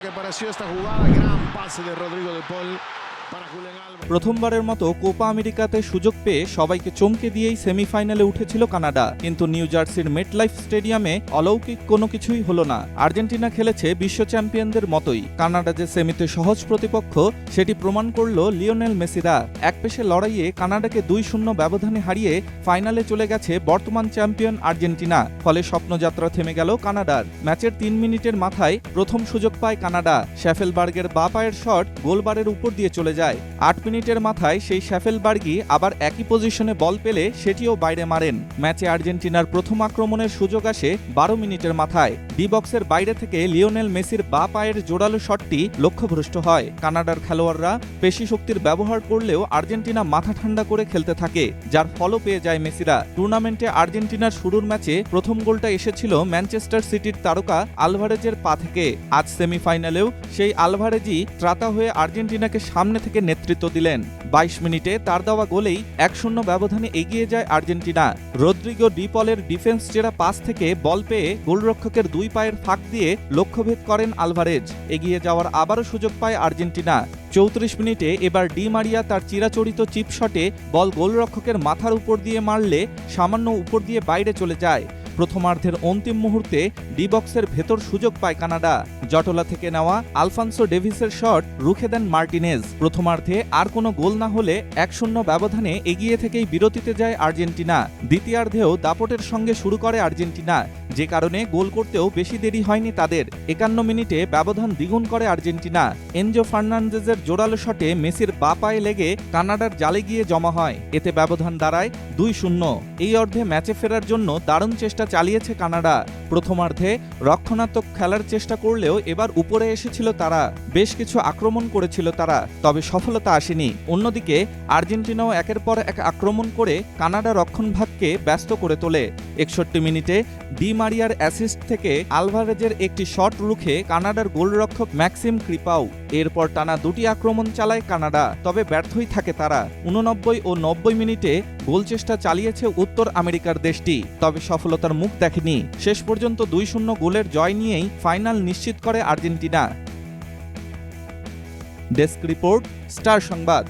Que pareció esta jugada, gran pase de Rodrigo de Paul para Julián Álvarez. প্রথমবারের মতো Copa আমেরিকাতে সুযোগ পেয়ে সবাইকে চমকে দিয়েই সেমিফাইনালে উঠেছিল কানাডা, কিন্তু নিউ জার্সির মেটলাইফ স্টেডিয়ামে অলৌকিক কোনো কিছুই হলো না। আর্জেন্টিনা খেলেছে বিশ্ব চ্যাম্পিয়নদের মতোই। কানাডা যে সেমিতে সহজ প্রতিপক্ষ সেটি প্রমাণ করল লিওনেল মেসিরা। একপেশে লড়াইয়ে কানাডাকে 2-0 ব্যবধানে হারিয়ে ফাইনালে চলে গেছে বর্তমান চ্যাম্পিয়ন আর্জেন্টিনা। ফলে স্বপ্নযাত্রা থেমে গেল কানাডার। ম্যাচের 3 মিনিটের মাথায় প্রথম সুযোগ পায় কানাডা। শ্যাফেলবার্গের বাঁ পায়ের শট গোলবারের উপর দিয়ে চলে যায়। 8 মিনিটের মাথায় সেই শ্যাফেলবার্গই আবার একই পজিশনে বল পেলে সেটিও বাইরে মারেন। ম্যাচে আর্জেন্টিনার প্রথম আক্রমণের সুযোগ আসে 12 মিনিটের মাথায়। ডি বক্সের বাইরে থেকে লিওনেল মেসির বাঁ পায়ের জোরালো শটটি লক্ষ্যভ্রষ্ট হয়। কানাডার খেলোয়াড়রা পেশি শক্তির ব্যবহার করলেও আর্জেন্টিনা মাথা ঠান্ডা করে খেলতে থাকে, যার ফলও পেয়ে যায় মেসিরা। টুর্নামেন্টে আর্জেন্টিনার শুরুর ম্যাচে প্রথম গোলটা এসেছিল ম্যানচেস্টার সিটির তারকা আলভারেজের পা থেকে। আজ সেমিফাইনালেও সেই আলভারেজই ত্রাতা হয়ে আর্জেন্টিনাকে সামনে থেকে নেতৃত্ব দিলেন। 22 মিনিটে তার দেওয়া গোলেই 1-0 ব্যবধানে এগিয়ে যায় আর্জেন্টিনা। রদ্রিগো ডি পলের ডিফেন্স চেরা পাস থেকে বল পেয়ে গোলরক্ষকের 2 পায়ের ফাঁক দিয়ে লক্ষ্যভেদ করেন আলভারেজ। এগিয়ে যাওয়ার আবারও সুযোগ পায় আর্জেন্টিনা। 34 মিনিটে এবার ডি মারিয়া তার চিরাচরিত চিপ শটে বল গোলরক্ষকের মাথার উপর দিয়ে মারলে সামান্য উপর দিয়ে বাইরে চলে যায়। প্রথমার্ধের অন্তিম মুহূর্তে ডি বক্সের ভেতর সুযোগ পায় কানাডা। জটলা থেকে নেওয়া আলফান্সো ডেভিসের শট রুখে দেন মার্টিনেজ। প্রথমার্ধে আর কোনো গোল না হলে 1-0 ব্যবধানে এগিয়ে থেকেই বিরতিতে যায় আর্জেন্টিনা। দ্বিতীয়ার্ধেও দাপটের সঙ্গে শুরু করে আর্জেন্টিনা, যে কারণে গোল করতেও বেশি দেরি হয়নি তাদের। 51 মিনিটে ব্যবধান দ্বিগুণ করে আর্জেন্টিনা। এনজো ফার্নান্দেজের জোরালো শটে মেসির বাঁ পায়ে লেগে কানাডার জালে গিয়ে জমা হয়। এতে ব্যবধান দাঁড়ায় 2-0। এই অর্ধে ম্যাচে ফেরার জন্য দারুণ চেষ্টা চালিয়েছে কানাডা। প্রথমার্ধে রক্ষণাত্মক খেলার চেষ্টা করলেও এবার উপরে এসেছিল তারা। বেশ কিছু আক্রমণ করেছিল তারা, তবে সফলতা আসেনি। অন্যদিকে আর্জেন্টিনাও একের পর এক আক্রমণ করে কানাডা রক্ষণভাগকে ব্যস্ত করে তোলে। 61 মিনিটে ডি মারিয়ার অ্যাসিস্ট থেকে আলভারেজের একটি শট রুখে কানাডার গোলরক্ষক ম্যাক্সিম ক্রিপাউ। এরপর টানা 2টি আক্রমণ চালায় কানাডা, তবে ব্যর্থই থাকে তারা। 89 ও 90 মিনিটে গোল চেষ্টা চালিয়েছে উত্তর আমেরিকার দেশটি, তবে সফলতার মুখ দেখেনি। শেষ পর্যন্ত 2-0 গোলের জয় নিয়েই ফাইনাল নিশ্চিত করে আর্জেন্টিনা। ডেস্ক রিপোর্ট, স্টার সংবাদ।